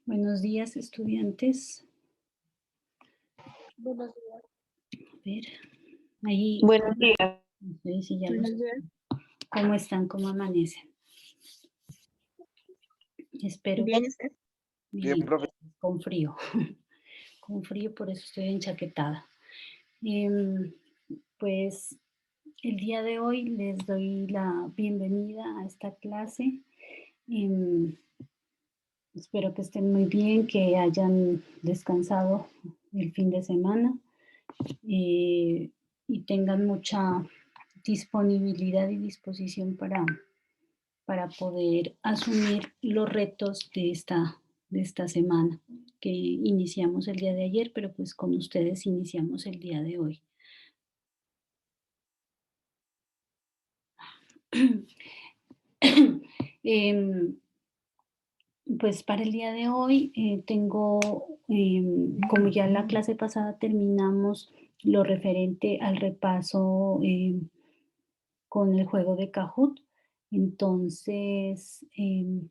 Buenos días, estudiantes. Buenos días. A ver, ahí, Buenos días. no sé si ya los... Buenos días. ¿Cómo están? ¿Cómo amanecen? Espero que Bien, ¿usted? bien, profe. con frío. Con frío, por eso estoy enchaquetada. Em, pues el día de hoy les doy la bienvenida a esta clase. Em, Espero que estén muy bien, que hayan descansado el fin de semana y tengan mucha disponibilidad y disposición para poder asumir los retos de esta semana que iniciamos el día de ayer, pero pues con ustedes iniciamos el día de hoy. Em, Pues para el día de hoy tengo, como ya la clase pasada terminamos lo referente al repaso con el juego de Kahoot, entonces el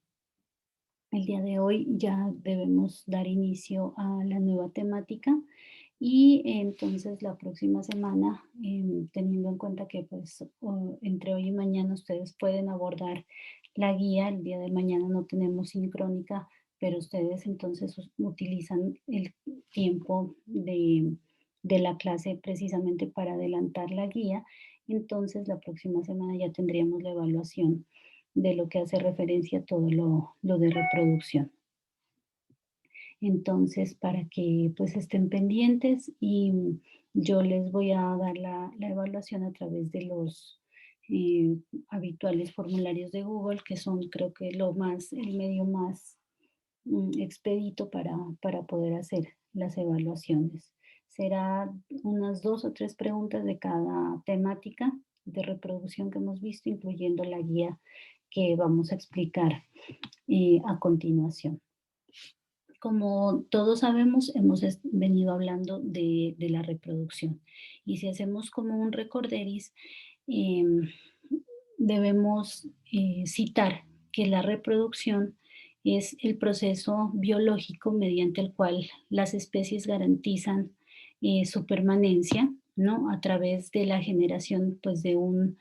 día de hoy ya debemos dar inicio a la nueva temática y entonces la próxima semana, teniendo en cuenta que pues entre hoy y mañana ustedes pueden abordar la guía, el día de mañana no tenemos sincrónica, pero ustedes entonces utilizan el tiempo de la clase precisamente para adelantar la guía, entonces la próxima semana ya tendríamos la evaluación de lo que hace referencia a todo lo de reproducción. Entonces, para que pues estén pendientes y yo les voy a dar la evaluación a través de los habituales formularios de Google, que son creo que el medio más expedito para poder hacer las evaluaciones. Será unas 2 o 3 preguntas de cada temática de reproducción que hemos visto, incluyendo la guía que vamos a explicar a continuación. Como todos sabemos, hemos venido hablando de la reproducción. Y si hacemos como un recorderis, debemos citar que la reproducción es el proceso biológico mediante el cual las especies garantizan su permanencia, ¿no? A través de la generación, pues, de un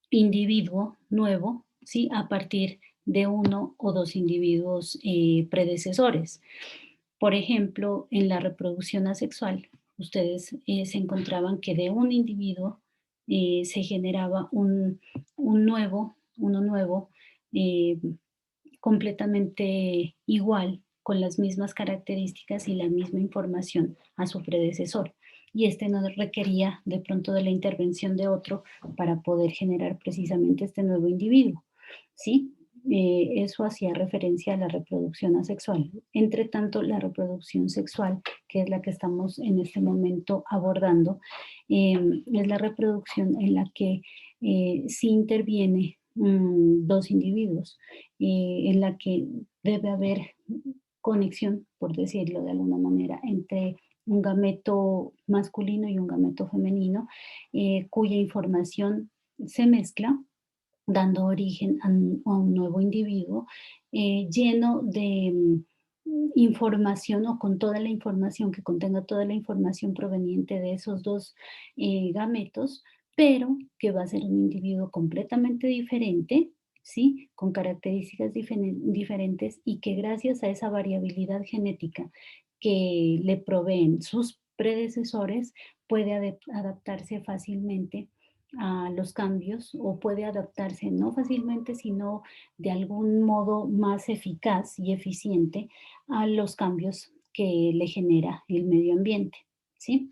individuo nuevo, ¿sí? A partir de uno o dos individuos predecesores. Por ejemplo, en la reproducción asexual, ustedes se encontraban que de un individuo se generaba uno nuevo, eh, completamente igual, con las mismas características y la misma información a su predecesor. Y este no requería de pronto de la intervención de otro para poder generar precisamente este nuevo individuo, ¿sí? Eso hacía referencia a la reproducción asexual. Entre tanto, la reproducción sexual, que es la que estamos en este momento abordando, es la reproducción en la que sí interviene dos individuos, en la que debe haber conexión, por decirlo de alguna manera, entre un gameto masculino y un gameto femenino, cuya información se mezcla, dando origen a un nuevo individuo lleno de información o con toda la información, que contenga toda la información proveniente de esos dos gametos, pero que va a ser un individuo completamente diferente, ¿sí? Con características diferentes y que gracias a esa variabilidad genética que le proveen sus predecesores, puede adaptarse fácilmente a los cambios o puede adaptarse no fácilmente, sino de algún modo más eficaz y eficiente a los cambios que le genera el medio ambiente, ¿sí?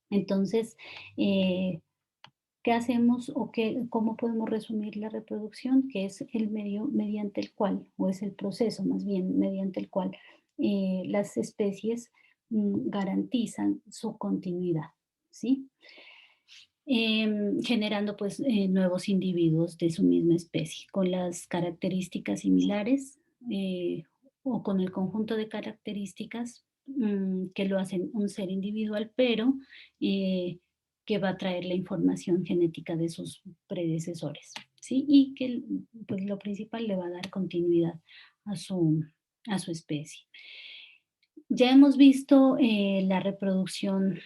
Entonces, ¿qué hacemos o cómo podemos resumir la reproducción? Que es el medio mediante el cual, o es el proceso más bien, mediante el cual las especies garantizan su continuidad, ¿sí? Generando pues nuevos individuos de su misma especie, con las características similares o con el conjunto de características que lo hacen un ser individual, pero que va a traer la información genética de sus predecesores. ¿sí? Y que pues, lo principal le va a dar continuidad a a su especie. Ya hemos visto la reproducción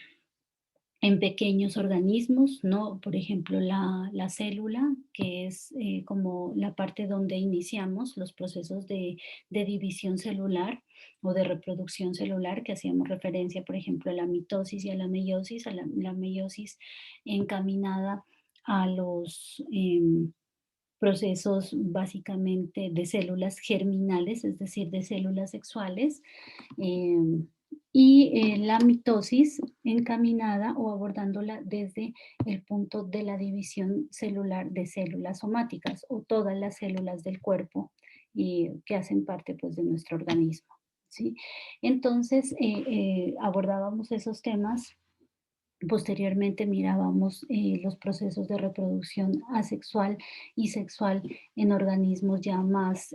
en pequeños organismos, ¿no? Por ejemplo, la célula, que es como la parte donde iniciamos los procesos de división celular o de reproducción celular, que hacíamos referencia, por ejemplo, a la mitosis y a la meiosis encaminada a los procesos básicamente de células germinales, es decir, de células sexuales, eh, y la mitosis encaminada o abordándola desde el punto de la división celular de células somáticas o todas las células del cuerpo que hacen parte pues, de nuestro organismo. ¿Sí? Entonces, abordábamos esos temas. Posteriormente mirábamos los procesos de reproducción asexual y sexual en organismos ya más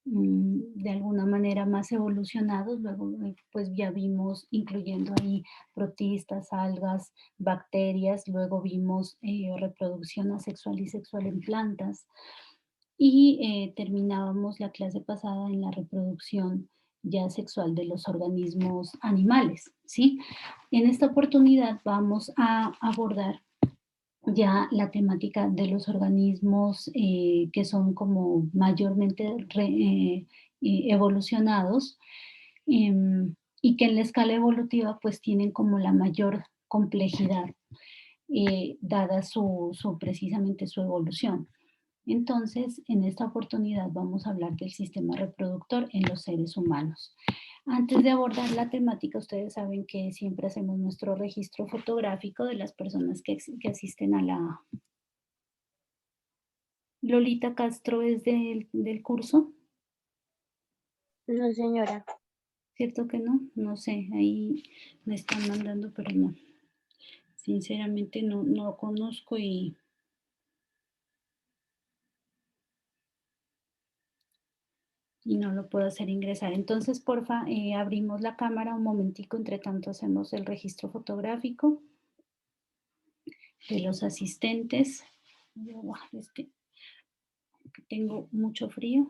de alguna manera más evolucionados. Luego, pues ya vimos, incluyendo ahí protistas, algas, bacterias. Luego vimos reproducción asexual y sexual en plantas. Y terminábamos la clase pasada en la reproducción ya sexual de los organismos animales, ¿sí? En esta oportunidad vamos a abordar ya la temática de los organismos que son como mayormente evolucionados y que en la escala evolutiva pues tienen como la mayor complejidad dada precisamente su evolución. Entonces, en esta oportunidad vamos a hablar del sistema reproductor en los seres humanos. Antes de abordar la temática, ustedes saben que siempre hacemos nuestro registro fotográfico de las personas que asisten a la... Lolita Castro es del curso, No, señora. ¿cierto que no? No sé, ahí me están mandando, pero no. Sinceramente no conozco y no lo puedo hacer ingresar. Entonces, porfa, abrimos la cámara un momentico, entre tanto hacemos el registro fotográfico de los asistentes. Voy a bajar que tengo mucho frío.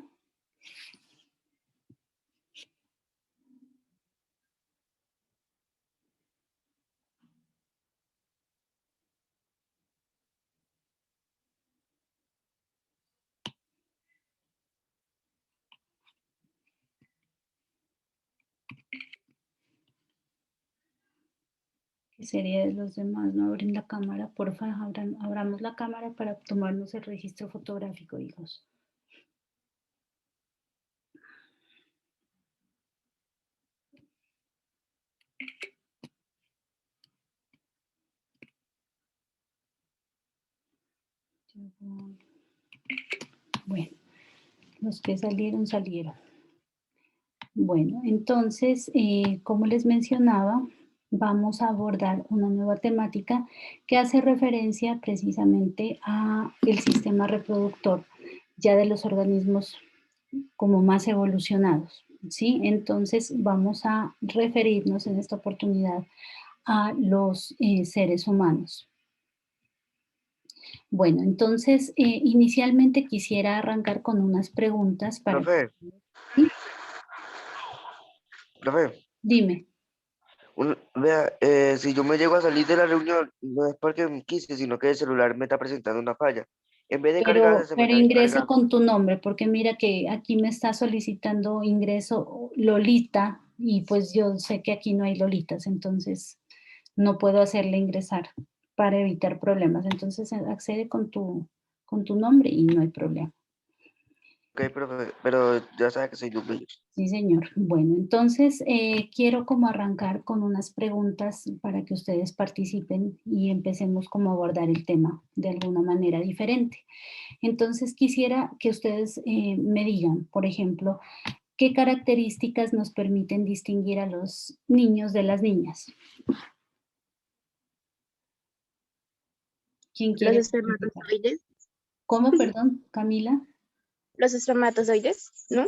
¿Qué sería de los demás? No abren la cámara, porfa, abramos la cámara para tomarnos el registro fotográfico, hijos. Bueno, los que salieron, salieron. Bueno, entonces, como les mencionaba, vamos a abordar una nueva temática que hace referencia precisamente a el sistema reproductor ya de los organismos como más evolucionados, ¿sí? Entonces, vamos a referirnos en esta oportunidad a los seres humanos. Bueno, entonces, inicialmente quisiera arrancar con unas preguntas para... Profe, ¿Sí? profe, Dime. vea, si yo me llego a salir de la reunión, no es porque me quise, sino que el celular me está presentando una falla. En vez de cargarse, se me Pero está ingresa descargando. con tu nombre, porque mira que aquí me está solicitando ingreso Lolita y pues yo sé que aquí no hay Lolitas, entonces no puedo hacerle ingresar para evitar problemas. Entonces accede con tu nombre y no hay problema. Ok, profe, pero ya sabe que soy Lupillo. Sí, señor. Bueno, entonces quiero como arrancar con unas preguntas para que ustedes participen y empecemos como a abordar el tema de alguna manera diferente. Entonces quisiera que ustedes me digan, por ejemplo, ¿qué características nos permiten distinguir a los niños de las niñas? ¿Quién Los quiere participar? espermatozoides. ¿Cómo, perdón, Camila? Los espermatozoides, ¿no?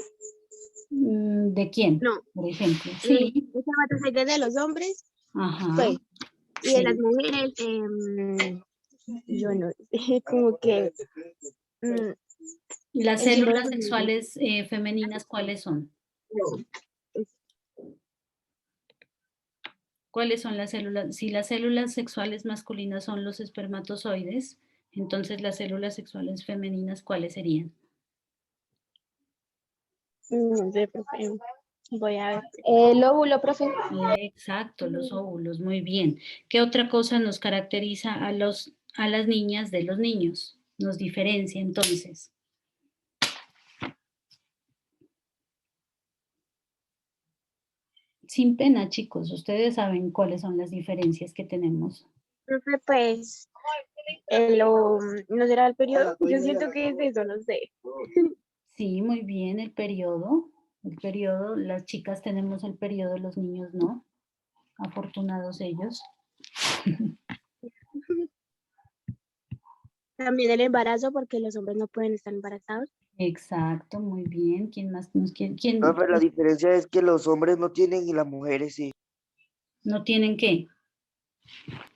¿De quién, No. por ejemplo? Los Sí, espermatozoides de los hombres, ajá, pues. Y de las sí, mujeres, yo no sé, como que mm, Las el símbolo células sexuales femeninas, ¿cuáles son? femenino, ¿Cuáles son las células? Si las células sexuales masculinas son los espermatozoides, entonces las células sexuales femeninas, ¿cuáles serían? no sé, profe, voy a ver. El óvulo, profe. Exacto, los óvulos, muy bien. ¿Qué otra cosa nos caracteriza a las niñas de los niños? Nos diferencia entonces. Sin pena, chicos, ustedes saben cuáles son las diferencias que tenemos. Profe, pues, ¿no será el periodo? Yo siento que es eso, no sé. Sí, muy bien, el periodo. El periodo, las chicas tenemos el periodo, los niños no. Afortunados ellos. También el embarazo, porque los hombres no pueden estar embarazados. Exacto, muy bien. ¿Quién más nos quiere? ¿Quién No, pero la diferencia es que los hombres no tienen y las mujeres sí, no tienen qué?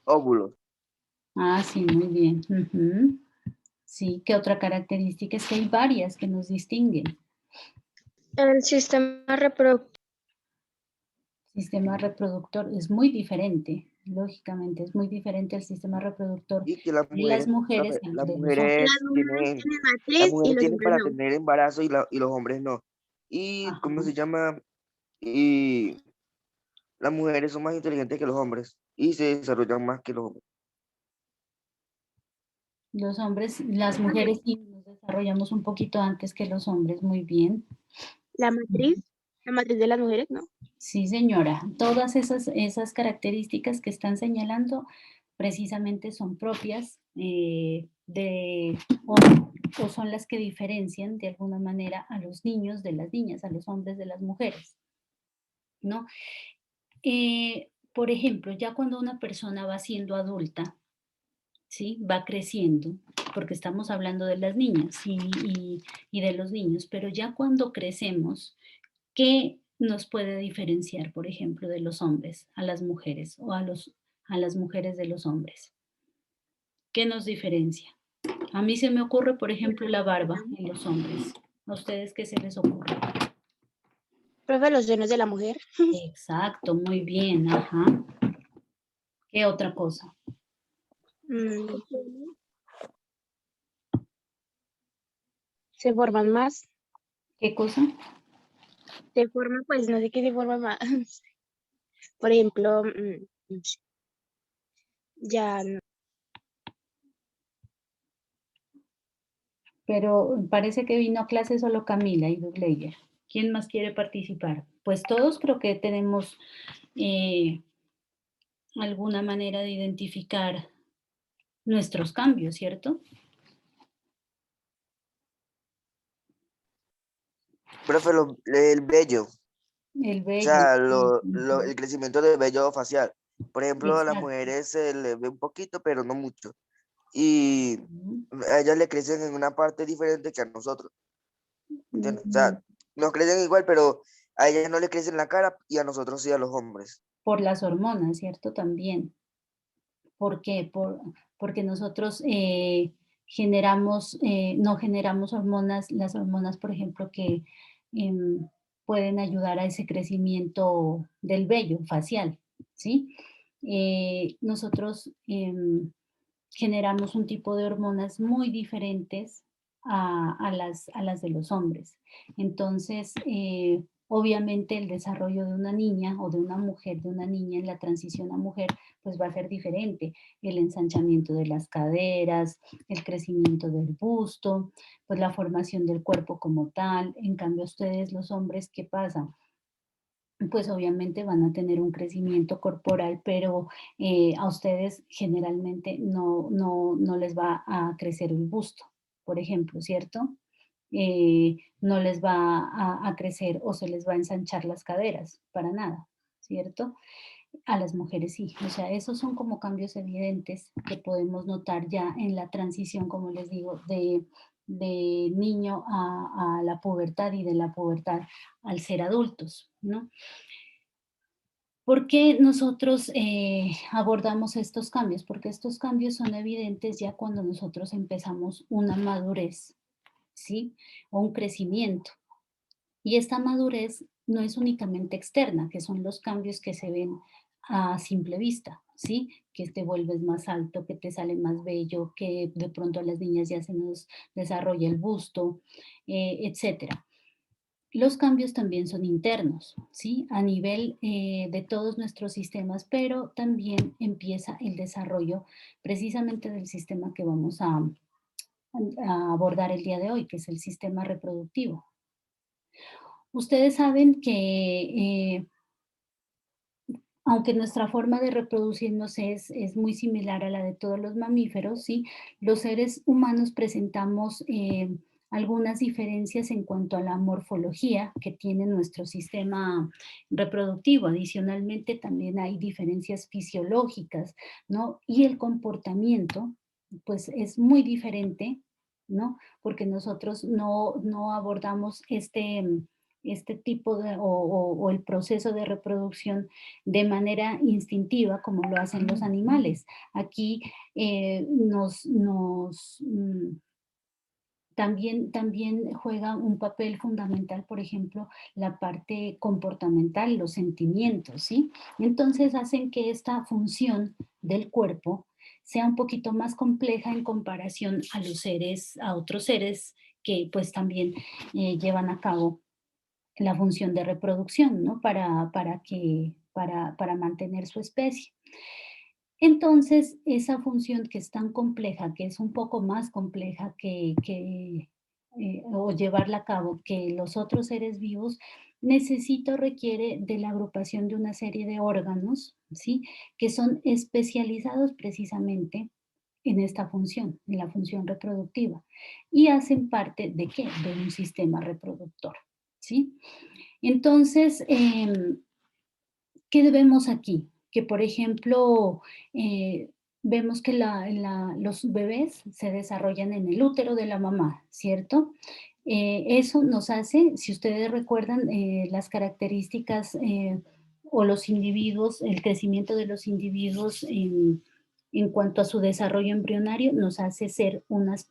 óvulos. Ah, sí, muy bien. Ujú. Sí, ¿qué otra característica? Es que hay varias que nos distinguen. El sistema reproductivo. Sistema reproductor es muy diferente, lógicamente, es muy diferente el sistema reproductor Y que las de las mujeres, mujeres profe, al las de los hombres. Las mujeres mujeres tienen, tienen las matriz y mujeres los tienen hombres para no. tener embarazo y los hombres no. Y, Ajá. ¿cómo se llama? Y las mujeres son más inteligentes que los hombres y se desarrollan más que los hombres. Los hombres, las mujeres sí nos desarrollamos un poquito antes que los hombres, muy bien. La matriz de las mujeres, ¿no? Sí, señora. Todas esas características que están señalando precisamente son propias o, o son las que diferencian de alguna manera a los niños de las niñas, a los hombres de las mujeres, ¿no? Por ejemplo, ya cuando una persona va siendo adulta, ¿sí? Va creciendo, porque estamos hablando de las niñas y de los niños, pero ya cuando crecemos, ¿qué nos puede diferenciar, por ejemplo, de los hombres a las mujeres o a las mujeres de los hombres? ¿Qué nos diferencia? A mí se me ocurre, por ejemplo, la barba en los hombres. ¿A ustedes qué se les ocurre? Profe, los senos de la mujer Exacto, muy bien, ajá. ¿Qué otra cosa? mm, se forman más. ¿Qué cosa? Se forman, pues no sé qué se forma más. Por ejemplo, no sé, ya no. Pero parece que vino a clase solo Camila y Dugleyer. ¿Quién más quiere participar? Pues todos creo que tenemos eh, alguna manera de identificar nuestros cambios, ¿cierto? Profe, el vello, o El vello. sea, Ujú. el crecimiento del vello facial. Por ejemplo, a las Exacto. mujeres se le ve un poquito, pero no mucho. Y Ujú. a ellas le crecen en una parte diferente que a nosotros. ¿Entiendes? O Mm, sea, nos crecen igual, pero a ellas no le crecen la cara y a nosotros sí, a los hombres. por las hormonas, ¿cierto? También. ¿Por qué? Porque nosotros no generamos hormonas, las hormonas, por ejemplo, que em, pueden ayudar a ese crecimiento del vello facial, ¿sí? Nosotros generamos un tipo de hormonas muy diferentes a las de los hombres. Entonces, obviamente el desarrollo de una niña o de una mujer, de una niña en la transición a mujer, pues va a ser diferente. El ensanchamiento de las caderas, el crecimiento del busto, pues la formación del cuerpo como tal. En cambio, ustedes los hombres, ¿qué pasa? Pues obviamente van a tener un crecimiento corporal, pero a ustedes generalmente no les va a crecer el busto, por ejemplo, ¿cierto? No les va a crecer o se les va a ensanchar las caderas, para nada, ¿cierto? A las mujeres sí, o sea, esos son como cambios evidentes que podemos notar ya en la transición, como les digo, de niño a la pubertad y de la pubertad al ser adultos, ¿no? ¿Por qué nosotros abordamos estos cambios? Porque estos cambios son evidentes ya cuando nosotros empezamos una madurez, ¿sí? O un crecimiento. Y esta madurez no es únicamente externa, que son los cambios que se ven a simple vista, ¿sí? Que te vuelves más alto, que te sale más bello, que de pronto a las niñas ya se nos desarrolla el busto, etcétera. Los cambios también son internos, ¿sí? A nivel de todos nuestros sistemas, pero también empieza el desarrollo precisamente del sistema que vamos a abordar el día de hoy, que es el sistema reproductivo. Ustedes saben que aunque nuestra forma de reproducirnos es muy similar a la de todos los mamíferos, ¿sí? Los seres humanos presentamos algunas diferencias en cuanto a la morfología que tiene nuestro sistema reproductivo. Adicionalmente, también hay diferencias fisiológicas, ¿no? Y el comportamiento, pues es muy diferente, ¿no? Porque nosotros no abordamos este tipo de, o el proceso de reproducción de manera instintiva como lo hacen los animales. Aquí también juega un papel fundamental, por ejemplo, la parte comportamental, los sentimientos, ¿sí? Entonces hacen que esta función del cuerpo sea un poquito más compleja en comparación a los seres, a otros seres que pues también llevan a cabo la función de reproducción, ¿no? Para mantener su especie. Entonces, esa función que es tan compleja, que es un poco más compleja o llevarla a cabo que los otros seres vivos, requiere de la agrupación de una serie de órganos, ¿sí? Que son especializados precisamente en esta función, en la función reproductiva, y hacen parte ¿de qué? De un sistema reproductor, ¿sí? Entonces, ¿qué vemos aquí? Que, por ejemplo, vemos que los bebés se desarrollan en el útero de la mamá, ¿cierto? Eso nos hace, si ustedes recuerdan, las características o los individuos, el crecimiento de los individuos en cuanto a su desarrollo embrionario, nos hace ser unos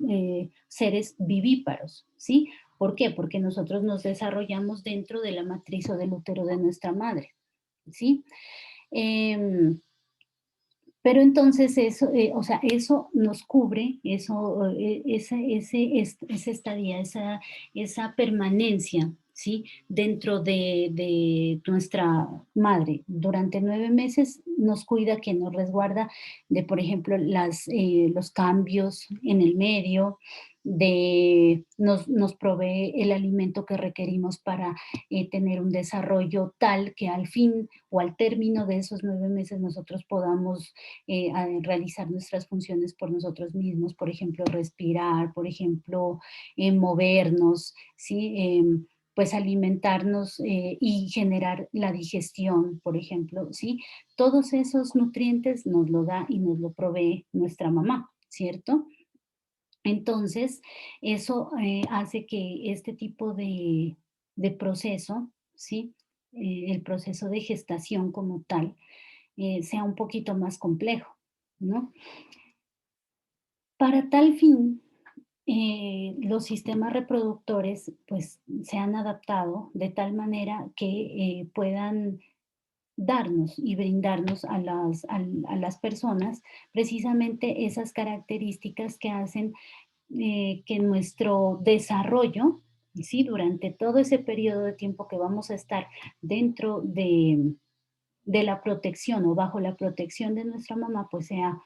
seres vivíparos, ¿sí? ¿Por qué? Porque nosotros nos desarrollamos dentro de la matriz o del útero de nuestra madre, ¿sí? Em, pero entonces eso, o sea, eso nos cubre, esa estadía, esa permanencia, ¿sí? Dentro de nuestra madre. Durante 9 meses nos cuida, que nos resguarda de, por ejemplo, los cambios en el medio, nos provee el alimento que requerimos para tener un desarrollo tal que al fin o al término de esos 9 meses nosotros podamos a realizar nuestras funciones por nosotros mismos, por ejemplo, respirar, por ejemplo, movernos, ¿sí? Pues alimentarnos y generar la digestión, por ejemplo, ¿sí? Todos esos nutrientes nos lo da y nos lo provee nuestra mamá, ¿cierto? Entonces, eso hace que este tipo de proceso, ¿sí? El proceso de gestación como tal, sea un poquito más complejo, ¿no? Para tal fin, los sistemas reproductores pues se han adaptado de tal manera que puedan darnos y brindarnos a las personas precisamente esas características que hacen que nuestro desarrollo, ¿sí? Durante todo ese periodo de tiempo que vamos a estar dentro de la protección o bajo la protección de nuestra mamá, pues sea,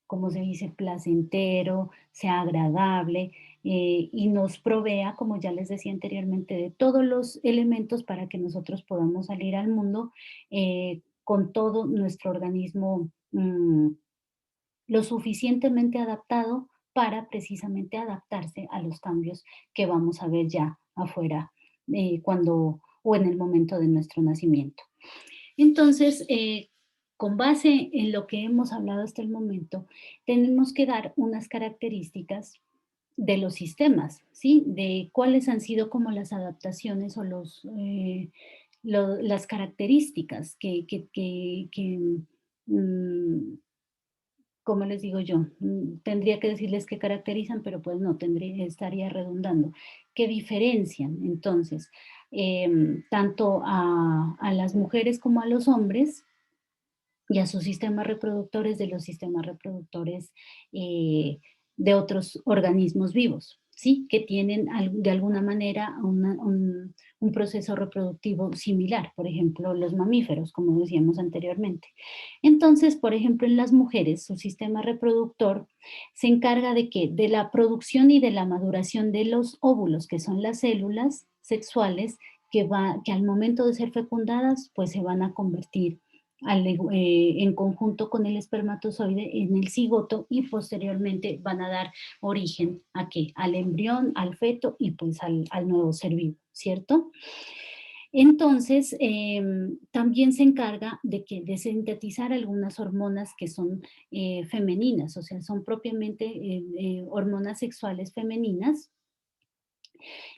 como se dice, placentero, sea agradable y nos provea, como ya les decía anteriormente, de todos los elementos para que nosotros podamos salir al mundo con todo nuestro organismo lo suficientemente adaptado para precisamente adaptarse a los cambios que vamos a ver ya afuera cuando o en el momento de nuestro nacimiento. Entonces, con base en lo que hemos hablado hasta el momento, tenemos que dar unas características de los sistemas, ¿sí? De cuáles han sido como las adaptaciones o las características mm, ¿cómo les digo yo? Tendría que decirles qué caracterizan, pero pues no, estaría redundando. ¿Qué diferencian entonces tanto a las mujeres como a los hombres y a sus sistemas reproductores de los sistemas reproductores eh, de otros organismos vivos, ¿sí? Que tienen de alguna manera un proceso reproductivo similar, por ejemplo, los mamíferos, como decíamos anteriormente. Entonces, por ejemplo, en las mujeres, su sistema reproductor se encarga de que de la producción y de la maduración de los óvulos, que son las células sexuales que al momento de ser fecundadas, pues se van a convertir en conjunto con el espermatozoide en el cigoto y posteriormente van a dar origen ¿a qué? Al embrión, al feto y pues al nuevo ser vivo, ¿cierto? Entonces, también se encarga de sintetizar algunas hormonas que son femeninas, o sea, son propiamente hormonas sexuales femeninas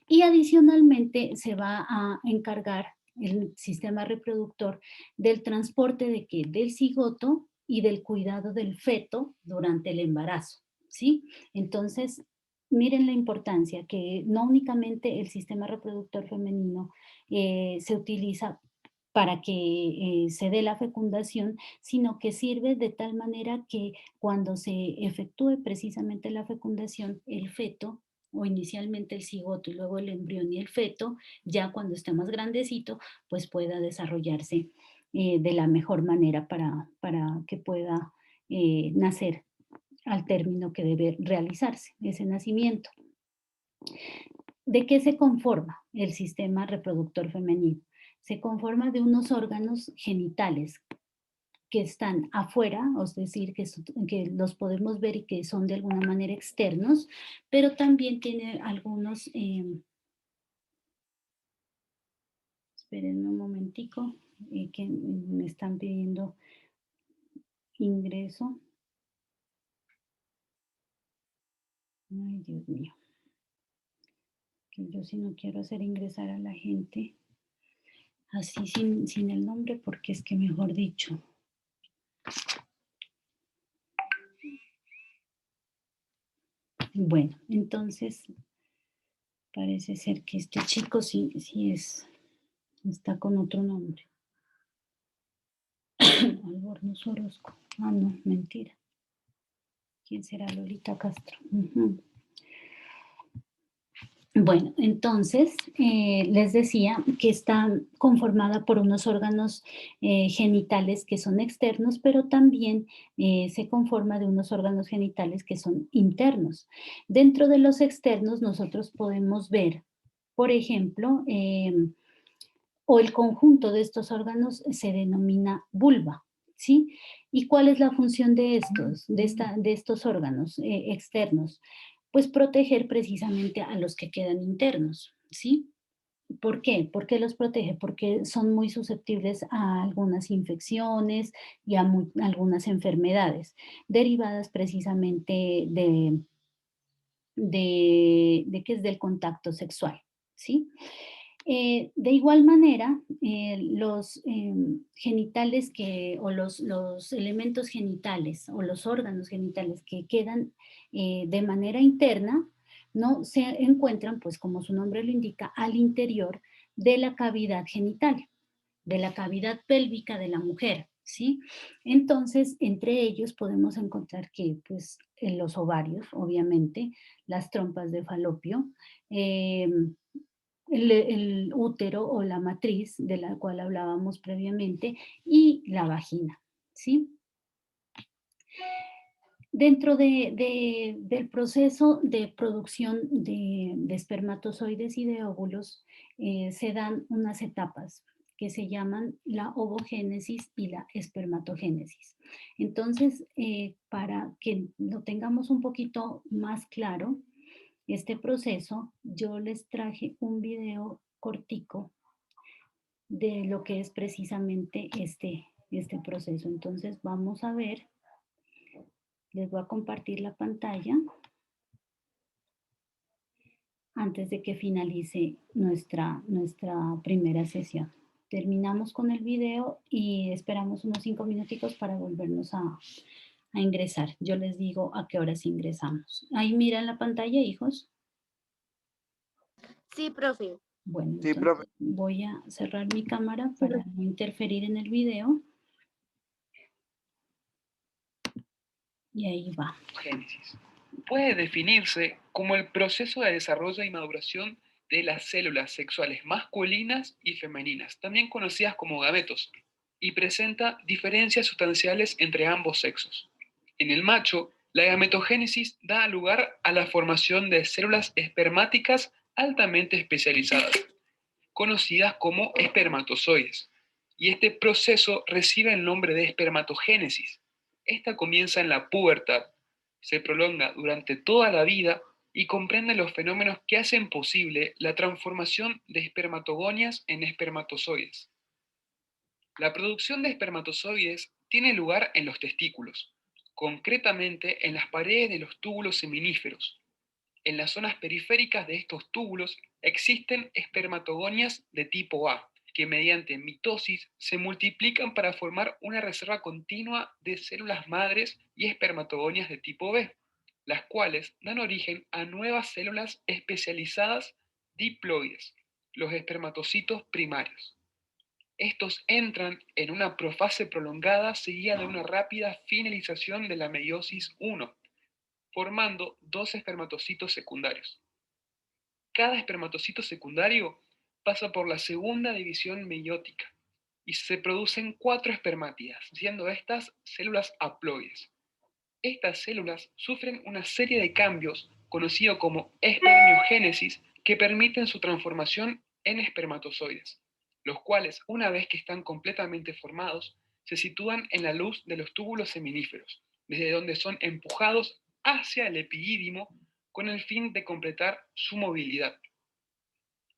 y adicionalmente se va a encargar el sistema reproductor del transporte del cigoto y del cuidado del feto durante el embarazo, ¿sí? Entonces, miren la importancia que no únicamente el sistema reproductor femenino se utiliza para que se dé la fecundación, sino que sirve de tal manera que cuando se efectúe precisamente la fecundación, el feto o inicialmente el cigoto y luego el embrión y el feto, ya cuando esté más grandecito, pues pueda desarrollarse de la mejor manera para que pueda nacer al término que debe realizarse, ese nacimiento. ¿De qué se conforma el sistema reproductor femenino? Se conforma de unos órganos genitales que están afuera, es decir, que los podemos ver y que son de alguna manera externos, pero también tiene algunos, esperen un momentico, que me están pidiendo ingreso. Ay, Dios mío, que yo sí no quiero hacer ingresar a la gente así sin el nombre, porque es que mejor dicho. Bueno, entonces parece ser que este chico sí está con otro nombre. Albornoz Orozco. Ah, no, mentira. ¿Quién será Lolita Castro? Ujú. Bueno, entonces les decía que está conformada por unos órganos genitales que son externos, pero también se conforma de unos órganos genitales que son internos. Dentro de los externos nosotros podemos ver, por ejemplo, o el conjunto de estos órganos se denomina vulva, ¿sí? ¿Y cuál es la función de estos órganos externos? Pues proteger precisamente a los que quedan internos, ¿sí? ¿Por qué? ¿Por qué los protege? Porque son muy susceptibles a algunas infecciones y a algunas enfermedades derivadas precisamente que es del contacto sexual, ¿sí? De igual manera, los genitales o los elementos genitales o los órganos genitales que quedan de manera interna, ¿no? Se encuentran, pues como su nombre lo indica, al interior de la cavidad genital, de la cavidad pélvica de la mujer, ¿sí? Entonces, entre ellos podemos encontrar que, pues, en los ovarios, obviamente, las trompas de falopio, el útero o la matriz de la cual hablábamos previamente y la vagina, ¿sí? Dentro del proceso de producción de espermatozoides y de óvulos se dan unas etapas que se llaman la ovogénesis y la espermatogénesis. Entonces, para que lo tengamos un poquito más claro, este proceso, yo les traje un video cortico de lo que es precisamente este proceso. Entonces vamos a ver, les voy a compartir la pantalla antes de que finalice nuestra primera sesión. terminamos con el video y esperamos unos 5 minuticos para volvernos a ingresar. Yo les digo a qué horas ingresamos. Ahí miran la pantalla, hijos. Sí, profe. Bueno, Sí, profe. entonces voy a cerrar mi cámara Sí, para no interferir en el video. Y ahí va. Génesis. Puede definirse como el proceso de desarrollo y maduración de las células sexuales masculinas y femeninas, también conocidas como gametos, y presenta diferencias sustanciales entre ambos sexos. En el macho, la gametogénesis da lugar a la formación de células espermáticas altamente especializadas, conocidas como espermatozoides, y este proceso recibe el nombre de espermatogénesis. Esta comienza en la pubertad, se prolonga durante toda la vida y comprende los fenómenos que hacen posible la transformación de espermatogonias en espermatozoides. La producción de espermatozoides tiene lugar en los testículos, concretamente en las paredes de los túbulos seminíferos. En las zonas periféricas de estos túbulos existen espermatogonias de tipo A, que mediante mitosis se multiplican para formar una reserva continua de células madres y espermatogonias de tipo B, las cuales dan origen a nuevas células especializadas diploides, los espermatocitos primarios. Estos entran en una profase prolongada seguida de una rápida finalización de la meiosis I, formando dos espermatocitos secundarios. Cada espermatocito secundario pasa por la segunda división meiótica y se producen 4 espermátidas, siendo estas células haploides. Estas células sufren una serie de cambios conocidos como espermiogénesis que permiten su transformación en espermatozoides, los cuales, una vez que están completamente formados, se sitúan en la luz de los túbulos seminíferos, desde donde son empujados hacia el epidídimo con el fin de completar su movilidad.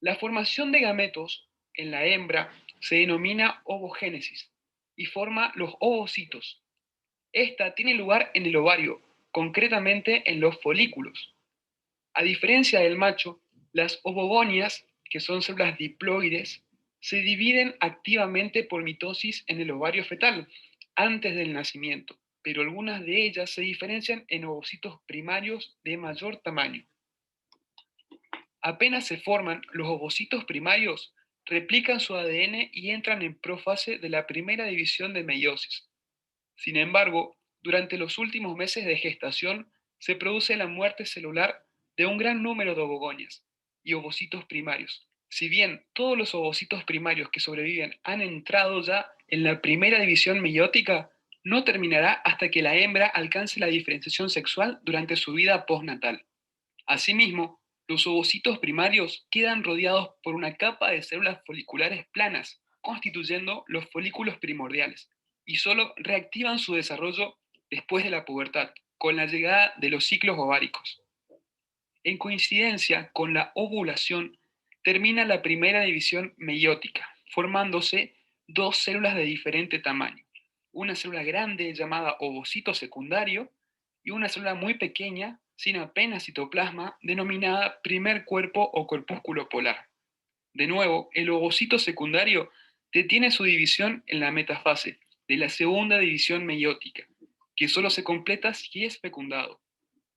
La formación de gametos en la hembra se denomina ovogénesis y forma los ovocitos. Esta tiene lugar en el ovario, concretamente en los folículos. A diferencia del macho, las ovogonias, que son células diploides, se dividen activamente por mitosis en el ovario fetal antes del nacimiento, pero algunas de ellas se diferencian en ovocitos primarios de mayor tamaño. Apenas se forman, los ovocitos primarios replican su ADN y entran en prófase de la primera división de meiosis. Sin embargo, durante los últimos meses de gestación se produce la muerte celular de un gran número de ovogonias y ovocitos primarios. Si bien todos los ovocitos primarios que sobreviven han entrado ya en la primera división meiótica, no terminará hasta que la hembra alcance la diferenciación sexual durante su vida postnatal. Asimismo, los ovocitos primarios quedan rodeados por una capa de células foliculares planas, constituyendo los folículos primordiales, y solo reactivan su desarrollo después de la pubertad, con la llegada de los ciclos ováricos. En coincidencia con la ovulación, termina la primera división meiótica, formándose dos células de diferente tamaño. Una célula grande llamada ovocito secundario y una célula muy pequeña, sin apenas citoplasma, denominada primer cuerpo o corpúsculo polar. De nuevo, el ovocito secundario detiene su división en la metafase de la segunda división meiótica, que solo se completa si es fecundado,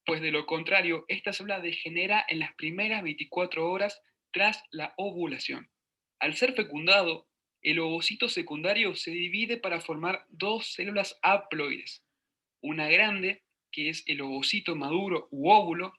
pues de lo contrario, esta célula degenera en las primeras 24 horas tras la ovulación. Al ser fecundado, el ovocito secundario se divide para formar dos células haploides, una grande, que es el ovocito maduro u óvulo,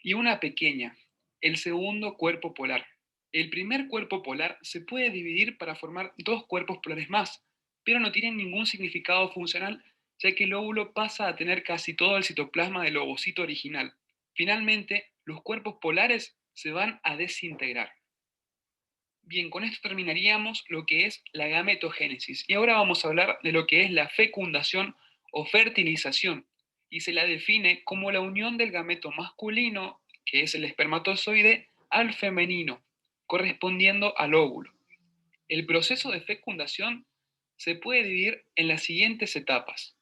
y una pequeña, el segundo cuerpo polar. El primer cuerpo polar se puede dividir para formar dos cuerpos polares más, pero no tienen ningún significado funcional, ya que el óvulo pasa a tener casi todo el citoplasma del ovocito original. Finalmente, los cuerpos polares se van a desintegrar. Bien, con esto terminaríamos lo que es la gametogénesis. Y ahora vamos a hablar de lo que es la fecundación o fertilización. Y se la define como la unión del gameto masculino, que es el espermatozoide, al femenino, correspondiendo al óvulo. El proceso de fecundación se puede dividir en las siguientes etapas: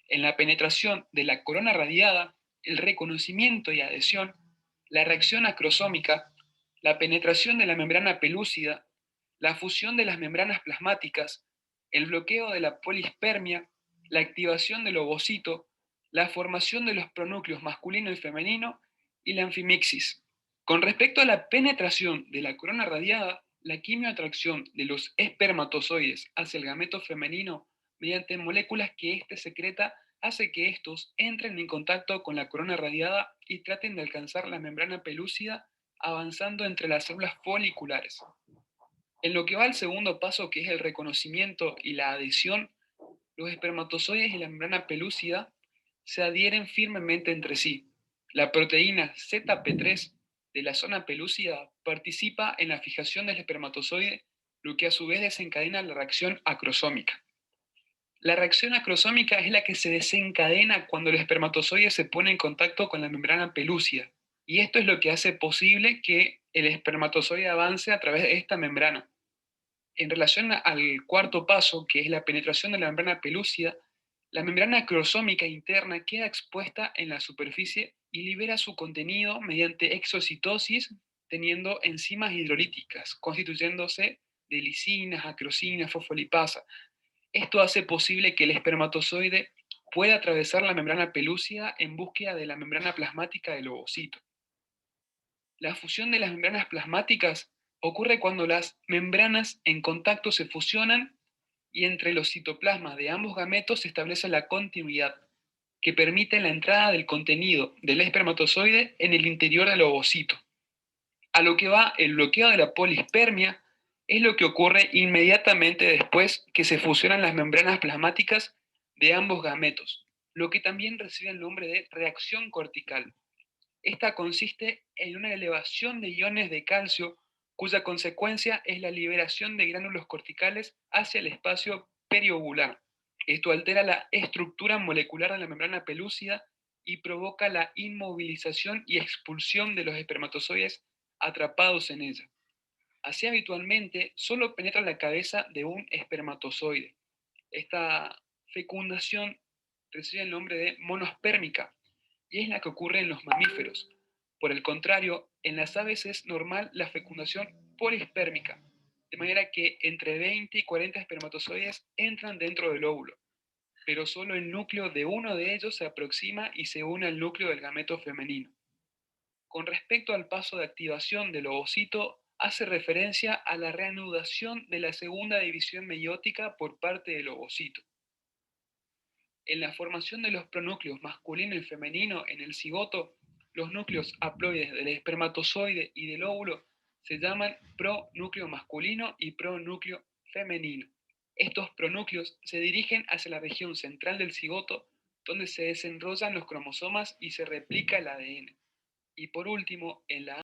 en la penetración de la corona radiada, el reconocimiento y adhesión, la reacción acrosómica, la penetración de la membrana pelúcida, la fusión de las membranas plasmáticas, el bloqueo de la polispermia, la activación del ovocito, la formación de los pronúcleos masculino y femenino y la anfimixis. Con respecto a la penetración de la corona radiada, la quimioatracción de los espermatozoides hacia el gameto femenino mediante moléculas que éste secreta hace que estos entren en contacto con la corona radiada y traten de alcanzar la membrana pelúcida avanzando entre las células foliculares. En lo que va al segundo paso, que es el reconocimiento y la adhesión, los espermatozoides y la membrana pelúcida se adhieren firmemente entre sí. La proteína ZP3 de la zona pelúcida participa en la fijación del espermatozoide, lo que a su vez desencadena la reacción acrosómica. La reacción acrosómica es la que se desencadena cuando el espermatozoide se pone en contacto con la membrana pelúcida, y esto es lo que hace posible que el espermatozoide avance a través de esta membrana. En relación al cuarto paso, que es la penetración de la membrana pelúcida, la membrana acrosómica interna queda expuesta en la superficie y libera su contenido mediante exocitosis, teniendo enzimas hidrolíticas, constituyéndose de lisinas, acrosinas, fosfolipasa. Esto hace posible que el espermatozoide pueda atravesar la membrana pelúcida en búsqueda de la membrana plasmática del ovocito. La fusión de las membranas plasmáticas ocurre cuando las membranas en contacto se fusionan y entre los citoplasmas de ambos gametos se establece la continuidad, que permite la entrada del contenido del espermatozoide en el interior del ovocito. A lo que va el bloqueo de la polispermia es lo que ocurre inmediatamente después que se fusionan las membranas plasmáticas de ambos gametos, lo que también recibe el nombre de reacción cortical. Esta consiste en una elevación de iones de calcio cuya consecuencia es la liberación de gránulos corticales hacia el espacio periovular. Esto altera la estructura molecular de la membrana pelúcida y provoca la inmovilización y expulsión de los espermatozoides atrapados en ella. Así habitualmente solo penetra la cabeza de un espermatozoide. Esta fecundación recibe el nombre de monospérmica y es la que ocurre en los mamíferos. Por el contrario, en las aves es normal la fecundación polispérmica, de manera que entre 20 y 40 espermatozoides entran dentro del óvulo, pero solo el núcleo de uno de ellos se aproxima y se une al núcleo del gameto femenino. Con respecto al paso de activación del ovocito, hace referencia a la reanudación de la segunda división meiótica por parte del ovocito. En la formación de los pronúcleos masculino y femenino en el cigoto, los núcleos haploides del espermatozoide y del óvulo se llaman pronúcleo masculino y pronúcleo femenino. Estos pronúcleos se dirigen hacia la región central del cigoto, donde se desenrollan los cromosomas y se replica el ADN. Y por último, en la